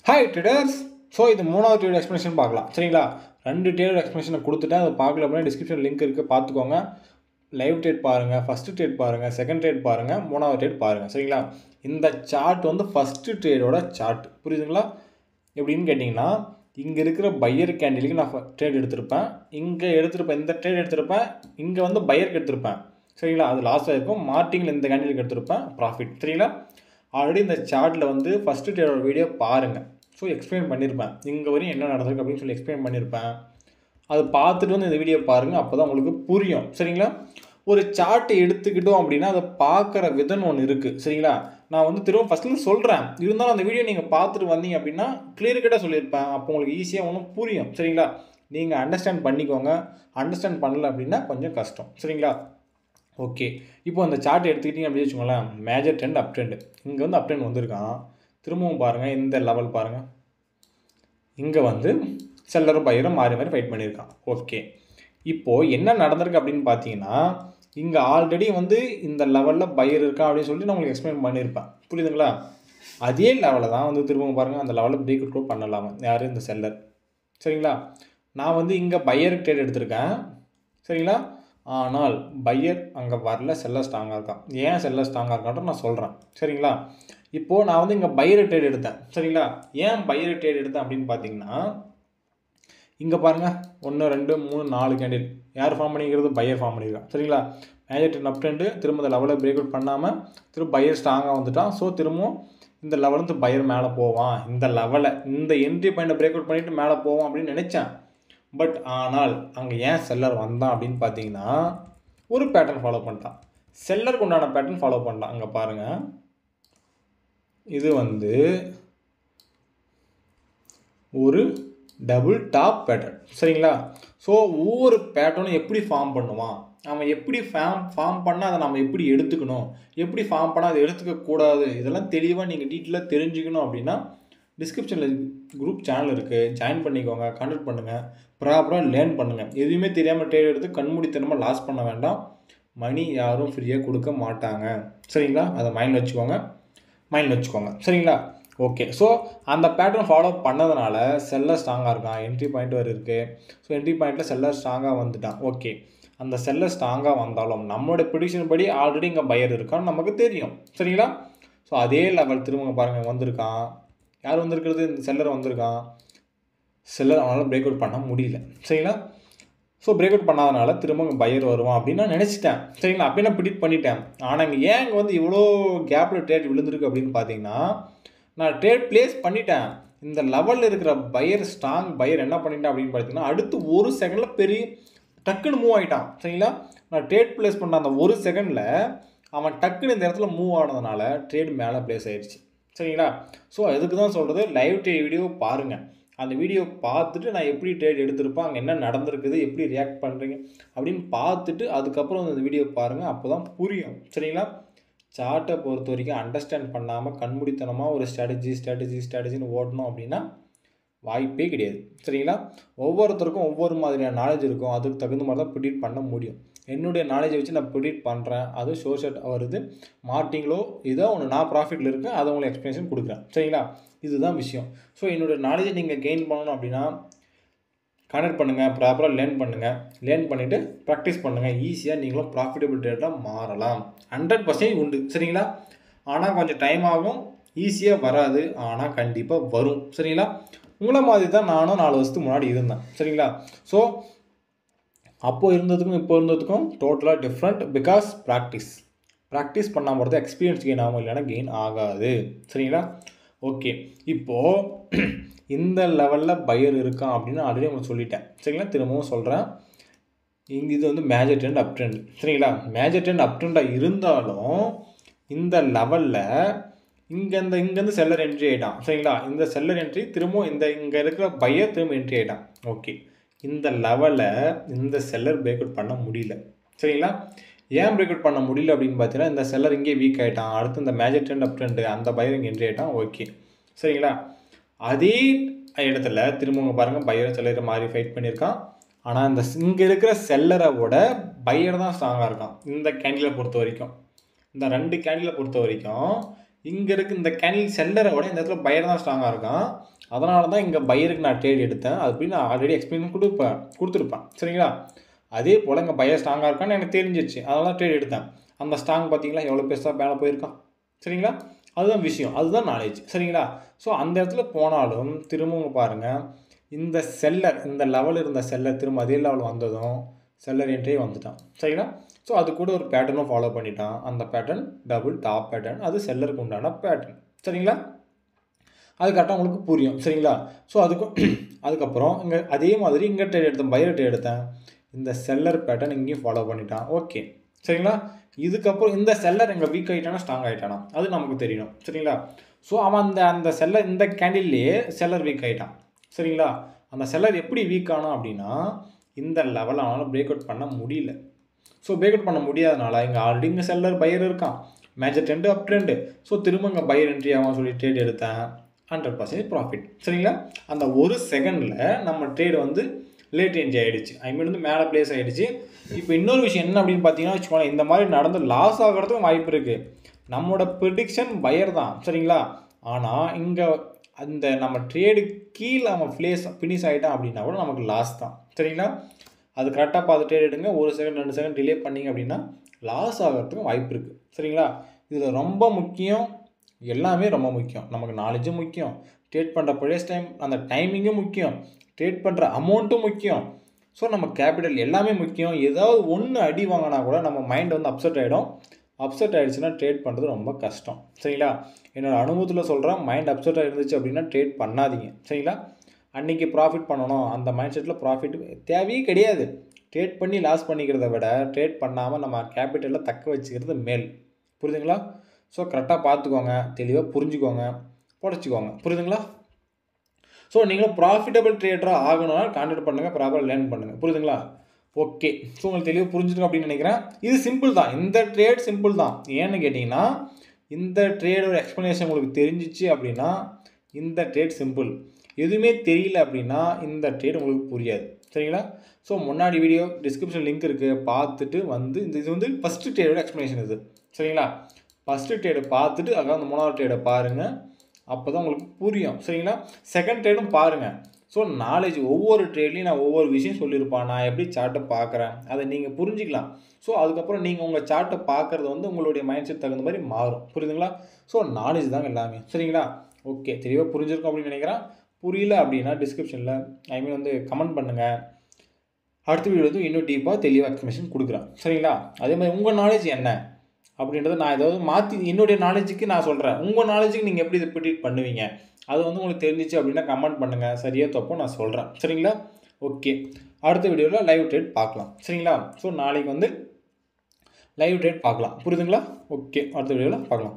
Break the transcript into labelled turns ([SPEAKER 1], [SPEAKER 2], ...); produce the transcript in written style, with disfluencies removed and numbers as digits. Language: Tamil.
[SPEAKER 1] Hi traders. ஸோ இது மூணாவது ட்ரேட் எக்ஸ்ப்ளனேஷன் பார்க்கலாம் சரிங்களா. 2 ட்ரேட் எக்ஸ்ப்ளனேஷனை கொடுத்துட்டேன். அதை பார்க்கல அப்படின்னா டிஸ்கிரிப்ஷன் லிங்க் இருக்குது, பார்த்துக்கோங்க. லைவ் ட்ரேட் பாருங்கள், ஃபஸ்ட்டு ட்ரேட் பாருங்கள், செகண்ட் ட்ரேட் பாருங்கள், மூணாவது ட்ரேட் பாருங்கள் சரிங்களா. இந்த சார்ட் வந்து ஃபஸ்ட்டு ட்ரேடோட சார்ட், புரியுதுங்களா? எப்படின்னு கேட்டிங்கன்னா, இங்கே இருக்கிற பையர் கேண்டிலுக்கு நான் ட்ரேட் எடுத்திருப்பேன், இங்கே எடுத்திருப்பேன், இந்த ட்ரேட் எடுத்திருப்பேன், இங்கே வந்து பையருக்கு எடுத்திருப்பேன் சரிங்களா. அது லாஸ் ஆகிருக்கும். மார்ட்டிங்கில் இந்த கேண்டிலுக்கு எடுத்திருப்பேன், ப்ராஃபிட் சரிங்களா. ஆல்ரெடி இந்த சார்ட்டில் வந்து ஃபஸ்ட்டு ட்ரேடோட வீடியோ பாருங்கள். ஸோ எக்ஸ்பிளைன் பண்ணியிருப்பேன், இங்கே வரையும் என்ன நடந்திருக்கு அப்படின்னு சொல்லி எக்ஸ்பிளைன் பண்ணியிருப்பேன். அது பார்த்துட்டு வந்து இந்த வீடியோ பாருங்கள், அப்போ தான் உங்களுக்கு புரியும் சரிங்களா. ஒரு சார்ட்டை எடுத்துக்கிட்டோம் அப்படின்னா அதை பார்க்குற விதம் ஒன்று இருக்குது சரிங்களா. நான் வந்து திரும்ப ஃபஸ்ட்லேருந்து சொல்கிறேன், இருந்தாலும் அந்த வீடியோ நீங்கள் பார்த்துட்டு வந்தீங்க அப்படின்னா கிளியர் கட்டாக சொல்லியிருப்பேன். அப்போ உங்களுக்கு ஈஸியாக ஒன்றும் புரியும் சரிங்களா. நீங்கள் அண்டர்ஸ்டாண்ட் பண்ணிக்கோங்க. அண்டர்ஸ்டாண்ட் பண்ணல அப்படின்னா கொஞ்சம் கஷ்டம் சரிங்களா. ஓகே, இப்போ அந்த சார்ட் எடுத்துக்கிட்டிங்க அப்படின்னு வச்சுக்கோங்களேன், மேஜர் ட்ரெண்ட் அப் ட்ரெண்டு. இங்கே வந்து அப் ட்ரெண்ட் வந்திருக்கான். திரும்பவும் பாருங்கள், இந்த லெவல் பாருங்கள், இங்கே வந்து செல்லரும் பையரும் மாறி மாறி ஃபைட் பண்ணியிருக்கான். ஓகே, இப்போது என்ன நடந்திருக்கு அப்படின்னு பார்த்தீங்கன்னா, இங்கே ஆல்ரெடி வந்து இந்த லெவலில் பையர் இருக்கா அப்படின்னு சொல்லிட்டு நான் உங்களுக்கு எக்ஸ்பிளைன் பண்ணியிருப்பேன், புரியுதுங்களா. அதே லெவலில் தான் வந்து திரும்பவும் பாருங்கள், அந்த லெவலில் பிரேக் அவுட் கூட பண்ணலாமா யார், இந்த செல்லர் சரிங்களா. நான் வந்து இங்கே பையருக்கு ட்ரேட் எடுத்திருக்கேன் சரிங்களா. ஆனால் பையர் அங்கே வரல, செல்லர் ஸ்ட்ராங்காக இருக்கான். ஏன் செல்லர் ஸ்ட்ராங்காக இருக்கான்ட்டு நான் சொல்கிறேன் சரிங்களா. இப்போது நான் வந்து இங்கே பையர் ட்ரேட் எடுத்தேன் சரிங்களா. ஏன் பையர் ட்ரேட் எடுத்தேன் அப்படின்னு பார்த்தீங்கன்னா, இங்கே பாருங்கள் 1 2 3 4 கேண்டில் யார் ஃபார்ம் பண்ணிக்கிறது, பையர் ஃபார்ம் பண்ணிக்கிறான் சரிங்களா. மேஜர் ட்ரெண்ட் அப் ட்ரெண்டு திரும்ப இந்த லெவலில் பிரேக் அவுட் பண்ணாமல் திரும்ப பையர் ஸ்ட்ராங்காக வந்துட்டான். ஸோ திரும்பவும் இந்த லெவலுக்கு பையர் மேலே போவான், இந்த லெவலை இந்த என்ட்ரி பாயிண்ட்டை பிரேக் அவுட் பண்ணிவிட்டு மேலே போவான் அப்படின்னு நினச்சேன். பட் ஆனால் அங்கே ஏன் செல்லர் வந்தான் அப்படின்னு பார்த்தீங்கன்னா, ஒரு பேட்டர்ன் ஃபாலோ பண்ணிட்டான். செல்லருக்கு உண்டான பேட்டர்ன் ஃபாலோ பண்ணிட்டான். அங்கே பாருங்கள், இது வந்து ஒரு டபுள் டாப் பேட்டர்ன் சரிங்களா. ஸோ ஒவ்வொரு பேட்டர்னும் எப்படி ஃபார்ம் பண்ணுவான், அவன் எப்படி ஃபார்ம் பண்ணால் அதை நம்ம எப்படி எடுத்துக்கணும், எப்படி ஃபார்ம் பண்ணால் அதை எடுத்துக்கக்கூடாது, இதெல்லாம் தெளிவாக நீங்கள் டீட்டெயிலாக தெரிஞ்சுக்கணும் அப்படின்னா டிஸ்கிரிப்ஷனில் குரூப் சேனல் இருக்குது, ஜாயின் பண்ணிக்கோங்க, கான்டெக்ட் பண்ணுங்கள், ப்ராப்பராக லேர்ன் பண்ணுங்கள். எதுவுமே தெரியாமல் ட்ரேட் எடுத்து கண்மூடித்தனமாக லாஸ் பண்ண வேண்டாம். மணி யாரும் ஃப்ரீயாக கொடுக்க மாட்டாங்க சரிங்களா. அதை மைண்டில் வச்சுக்கோங்க சரிங்களா. ஓகே, ஸோ அந்த பேட்டர்ன் ஃபாலோ பண்ணதுனால செல்லர் ஸ்ட்ராங்காக இருக்கான், என்ட்ரி பாயிண்ட் வரை இருக்குது. ஸோ என்ட்ரி பாயிண்ட்டில் செல்லர் ஸ்ட்ராங்காக வந்துட்டான். ஓகே, அந்த செல்லர் ஸ்ட்ராங்காக வந்தாலும் நம்மளோட ப்ரெடிக்ஷன் படி ஆல்ரெடி இங்கே பையர் இருக்கான்னு நமக்கு தெரியும் சரிங்களா. ஸோ அதே லெவல் திரும்ப பாருங்கள் வந்திருக்கான். யார் வந்திருக்கிறது, இந்த செல்லர் வந்திருக்கான். செல்லர் அவனால் பிரேக் அவுட் பண்ண முடியல சரிங்களா. ஸோ பிரேக் அவுட் பண்ணாதனால திரும்ப இங்கே பையர் வருவான் அப்படின்னு நான் நினச்சிட்டேன் சரிங்களா. அப்படியே நான் ப்ரிடிக்ட் பண்ணிட்டேன். ஆனால் இங்கே ஏன் இங்கே வந்து இவ்வளோ கேப்பில் ட்ரேட் விழுந்திருக்கு அப்படின்னு பார்த்தீங்கன்னா, நான் ட்ரேட் பிளேஸ் பண்ணிட்டேன். இந்த லெவலில் இருக்கிற பையர் ஸ்ட்ராங் பையர் என்ன பண்ணிட்டேன் அப்படின்னு பார்த்தீங்கன்னா, அடுத்து 1 செகண்டில் பெரிய டக்குன்னு மூவ் ஆகிட்டான் சரிங்களா. நான் ட்ரேட் பிளேஸ் பண்ண அந்த 1 செகண்டில் அவன் டக்குன்னு இந்த இடத்துல மூவ் ஆனதுனால ட்ரேட் மேலே பிளேஸ் ஆயிடுச்சு சரிங்களா. ஸோ அதுக்கு தான் சொல்கிறது, லைவ் ட்ரேட் வீடியோ பாருங்கள். அந்த வீடியோ பார்த்துட்டு நான் எப்படி ட்ரேட் எடுத்திருப்பேன், அங்கே என்ன நடந்திருக்குது, எப்படி ரியாக்ட் பண்ணுறீங்க அப்படின்னு பார்த்துட்டு அதுக்கப்புறம் அந்த வீடியோ பாருங்கள், அப்போ தான் புரியும் சரிங்களா. சார்ட்டை பொறுத்த வரைக்கும் அண்டர்ஸ்டாண்ட் பண்ணாமல் கண்மூடித்தனமாக ஒரு ஸ்ட்ராட்டஜின்னு ஓடணும் அப்படின்னா வாய்ப்பே கிடையாது சரிங்களா. ஒவ்வொருத்தருக்கும் ஒவ்வொரு மாதிரியான நாலேஜ் இருக்கும், அதுக்கு தகுந்த மாதிரி தான் ப்ரிடிக்ட் பண்ண முடியும். என்னுடைய நாலேஜை வச்சு நான் ப்ரிடிக்ட் பண்ணுறேன், அது ஷோர்ட் வருது, மார்ட்டிங்களோ இதோ ஒன்று நான் ப்ராஃபிட்டில் இருக்கேன், அதை உங்களுக்கு எக்ஸ்ப்ளனேஷன் கொடுக்குறேன் சரிங்களா. இதுதான் விஷயம். ஸோ என்னுடைய நாலேஜை நீங்கள் கெயின் பண்ணணும் அப்படின்னா கான்டெக்ட் பண்ணுங்கள், ப்ராப்பராக லேர்ன் பண்ணிவிட்டு ப்ராக்டிஸ் பண்ணுங்கள். ஈஸியாக நீங்களும் ப்ராஃபிட்டபிள் ட்ரேடாக மாறலாம். 100% உண்டு சரிங்களா. ஆனால் கொஞ்சம் டைம் ஆகும், ஈஸியாக வராது, ஆனால் கண்டிப்பாக வரும் சரிங்களா. உங்களை மாதிரி தான் நானும் 4 வருஷத்துக்கு முன்னாடி இருந்தேன் சரிங்களா. ஸோ அப்போது இருந்ததுக்கும் இப்போ இருந்ததுக்கும் டோட்டலாக டிஃப்ரெண்ட். பிகாஸ் ப்ராக்டிஸ் பண்ணாமல் போகிறது எக்ஸ்பீரியன்ஸ் கெயின் ஆகும், இல்லைன்னா கெயின் ஆகாது சரிங்களா. ஓகே, இப்போது இந்த லெவலில் பையர் இருக்கான் அப்படின்னு ஆல்ரெடி உங்களுக்கு சொல்லிட்டேன் சரிங்களா. திரும்பவும் சொல்கிறேன், இது வந்து மேஜர் ட்ரெண்ட் அப் ட்ரெண்ட் சரிங்களா. மேஜர் ட்ரெண்ட் அப் ட்ரெண்டாக இருந்தாலும் இந்த லெவலில் இங்கேருந்து செல்லர் என்ட்ரி ஆகிட்டான் சரிங்களா. இந்த செல்லர் என்ட்ரி திரும்பவும் இங்கே இருக்கிற பையர் திரும்ப என்ட்ரி ஆகிட்டான். ஓகே, இந்த லெவலில் இந்த செல்லர் பிரேக் அவுட் பண்ண முடியல சரிங்களா. ஏன் பிரேக் அவுட் பண்ண முடியல அப்படின்னு பார்த்தீங்கன்னா, இந்த செல்லர் இங்கே வீக் ஆகிட்டான். அடுத்து இந்த மேஜர் ட்ரெண்ட் அப் ட்ரெண்டு அந்த பையர் இங்கே என்ட்ரி ஆகிட்டான். ஓகே சரிங்களா. அதே இடத்துல திரும்பவும் பாருங்கள், பையர் செல்லர் மாதிரி ஃபைட் பண்ணியிருக்கான். ஆனால் இந்த இங்கே இருக்கிற செல்லரை விட பையர் தான் ஸ்ட்ராங்காக இருக்கான். இந்த கேண்டிலை பொறுத்த வரைக்கும், இந்த 2 கேண்டிலை பொறுத்த வரைக்கும் இங்கே இருக்க இந்த கேண்டில் செல்லரை விட இந்த இடத்துல பையர் தான் ஸ்ட்ராங்காக இருக்கான். அதனால தான் இங்கே பையருக்கு நான் ட்ரேட் எடுத்தேன். அது அப்படி நான் ஆல்ரெடி எக்ஸ்பிளைன் கொடுத்துருப்பேன். சரிங்களா? அதே போல் இங்கே பையர் ஸ்ட்ராங்காக இருக்கான்னு எனக்கு தெரிஞ்சிச்சு. அதனால தான் ட்ரேட் எடுத்தேன். அந்த ஸ்ட்ராங் பார்த்தீங்களா எவ்வளோ பெருசாக மேலே போயிருக்கான். சரிங்களா? அதுதான் விஷயம். அதுதான் நாலேஜ். சரிங்களா? ஸோ அந்த இடத்துல போனாலும் திரும்பவும் பாருங்கள், இந்த செல்லர் இந்த லெவல் இருந்த செல்லர் திரும்ப அதே லெவல் வந்ததும் செல்லர் என்ட்ரியே வந்துட்டான். சரிங்களா? ஸோ அது கூட ஒரு பேட்டர்னும் ஃபாலோ பண்ணிட்டான். அந்த பேட்டர்ன் டபுள் டாப் பேட்டர்ன். அது செல்லருக்கு உண்டான பேட்டர்ன். சரிங்களா? அது கரெக்டாக உங்களுக்கு புரியும். சரிங்களா? ஸோ அதுக்கப்புறம் இங்கே அதே மாதிரி இங்கே ட்ரேட் எடுத்தேன், பையர் ட்ரேட் எடுத்தேன். இந்த செல்லர் பேட்டர்ன் இங்கேயும் ஃபாலோ பண்ணிட்டான். ஓகே. சரிங்களா? இதுக்கப்புறம் இந்த செல்லர் எங்கே வீக் ஆகிட்டானா ஸ்ட்ராங் ஆகிட்டானா அது நமக்கு தெரியணும். சரிங்களா? ஸோ அவன் அந்த செல்லர் இந்த கேண்டில்லையே செல்லர் வீக் ஆகிட்டான். சரிங்களா? அந்த செல்லர் எப்படி வீக் ஆனான் அப்படின்னா இந்த லெவல் அவனால் பிரேக் அவுட் பண்ண முடியல. ஸோ பிரேக் அவுட் பண்ண முடியாதனால இங்கே ஆல்ரெடி இங்கே செல்லர் பையர் இருக்கான், மேஜர் ட்ரெண்டு அப் ட்ரெண்டு. ஸோ திரும்ப இங்கே பையர் என்ட்ரி ஆகும் சொல்லி ட்ரேட் எடுத்தேன். 100% ப்ராஃபிட். சரிங்களா? அந்த ஒரு செகண்டில் நம்ம ட்ரேடு வந்து லேட் என்ட்ரி ஆகிடுச்சு. ஐ மீன் வந்து மேலே ப்ளேஸ் ஆகிடுச்சு. இப்போ இன்னொரு விஷயம் என்ன அப்படின்னு பார்த்தீங்கன்னா வச்சுக்கோங்களேன், இந்த மாதிரி நடந்து லாஸ் ஆகிறதுக்கும் வாய்ப்பு இருக்குது. நம்மளோட ப்ரிடிக்ஷன் பையர் தான். சரிங்களா? ஆனால் இங்கே அந்த நம்ம ட்ரேடு கீழே அவன் ஃபினிஷ் ஆகிட்டான் அப்படின்னா கூட நமக்கு லாஸ் தான். சரிங்களா? அது கரெக்டாக பார்த்து ட்ரேட் எடுங்க. 1 செகண்ட் 2 செகண்ட் டிலே பண்ணிங்க அப்படின்னா லாஸ் ஆகிறதுக்கும் வாய்ப்பு இருக்குது. சரிங்களா? இதில் ரொம்ப முக்கியம், எல்லாமே ரொம்ப முக்கியம். நமக்கு நாலேஜும் முக்கியம், ட்ரேட் பண்ணுற ப்ரைஸ் டைம் அந்த டைமிங்கும் முக்கியம், ட்ரேட் பண்ணுற அமௌண்ட்டும் முக்கியம். ஸோ நம்ம கேபிட்டல் எல்லாமே முக்கியம். ஏதாவது ஒன்று அடி வாங்கினா கூட நம்ம மைண்ட் வந்து அப்செட் ஆகிடும். அப்செட் ஆகிடுச்சுன்னா ட்ரேட் பண்ணுறது ரொம்ப கஷ்டம். சரிங்களா? என்னோடய அனுபவத்தில் சொல்கிறேன், மைண்ட் அப்செட் ஆகிருந்துச்சு அப்படின்னா ட்ரேட் பண்ணாதீங்க. சரிங்களா? அன்றைக்கி ப்ராஃபிட் பண்ணணும் அந்த மைண்ட் செட்டில் ப்ராஃபிட் தேவையே கிடையாது. ட்ரேட் பண்ணி லாஸ் பண்ணிக்கிறத விட ட்ரேட் பண்ணாமல் நம்ம கேபிட்டலில் தக்க வச்சுக்கிறது மேல். புரியுதுங்களா? ஸோ கரெக்டாக பார்த்துக்கோங்க, தெளிவாக புரிஞ்சுக்கோங்க, புடச்சிக்கோங்க. புரியுதுங்களா? ஸோ நீங்களும் ப்ராஃபிட்டபிள் ட்ரேடராக ஆகணும்னா கான்டாக்ட் பண்ணுங்கள், ப்ராப்பராக லேர்ன் பண்ணுங்கள். புரியுதுங்களா? ஓகே. ஸோ உங்களுக்கு தெளிவாக புரிஞ்சுக்கணும் அப்படின்னு நினைக்கிறேன். இது சிம்பிள் தான், இந்த ட்ரேட் சிம்பிள் தான். ஏன்னு கேட்டிங்கன்னா இந்த ட்ரேடோட எக்ஸ்ப்ளனேஷன் உங்களுக்கு தெரிஞ்சிச்சு அப்படின்னா இந்த ட்ரேட் சிம்பிள். எதுவுமே தெரியல அப்படின்னா இந்த ட்ரேட் உங்களுக்கு புரியாது. சரிங்களா? ஸோ முன்னாடி வீடியோ டிஸ்கிரிப்ஷன் லிங்க் இருக்குது, பார்த்துட்டு வந்து இது வந்து ஃபஸ்ட்டு ட்ரேடோட எக்ஸ்ப்ளனேஷன் இது. சரிங்களா? ஃபஸ்ட்டு ட்ரேடை பார்த்துட்டு அதாவது அந்த 3வது ட்ரேடை பாருங்கள், அப்போ தான் உங்களுக்கு புரியும். சரிங்களா? செகண்ட் ட்ரேடும் பாருங்கள். ஸோ நாலேஜ் ஒவ்வொரு ட்ரேட்லையும் நான் ஒவ்வொரு விஷயம் சொல்லியிருப்பான், நான் எப்படி சார்ட்டை பார்க்குறேன் அதை நீங்கள் புரிஞ்சிக்கலாம். ஸோ அதுக்கப்புறம் நீங்கள் உங்கள் சார்ட்டை பார்க்குறது வந்து உங்களுடைய மைண்ட் செட் தகுந்த மாதிரி மாறும். புரியுதுங்களா? ஸோ நாலேஜ் தாங்க எல்லாமே. சரிங்களா? ஓகே, தெளிவாக புரிஞ்சிருக்கும் அப்படின்னு நினைக்கிறேன். புரியல அப்படின்னா டிஸ்கிரிப்ஷனில் ஐ மீன் வந்து கமெண்ட் பண்ணுங்கள். அடுத்த வீடியோ வந்து இன்னும் டீப்பாக தெளிவாக எக்ஸ்ப்ளனேஷன் கொடுக்குறேன். சரிங்களா? அதே மாதிரி உங்கள் நாலேஜ் என்ன அப்படின்றத நான் ஏதாவது மாற்றி என்னுடைய நாலேஜுக்கு நான் சொல்கிறேன். உங்கள் நாலேஜுக்கு நீங்கள் எப்படி இதை ப்ரிடிக்ட் பண்ணுவீங்க அது வந்து உங்களுக்கு தெரிஞ்சிச்சு அப்படின்னா கமெண்ட் பண்ணுங்கள். சரியாக தப்போ நான் சொல்கிறேன். சரிங்களா? ஓகே, அடுத்த வீடியோவில் லைவ் ட்ரேட் பார்க்கலாம். சரிங்களா? ஸோ நாளைக்கு வந்து லைவ் ட்ரேட் பார்க்கலாம். புரியுதுங்களா? ஓகே, அடுத்த வீடியோவில் பார்க்கலாம்.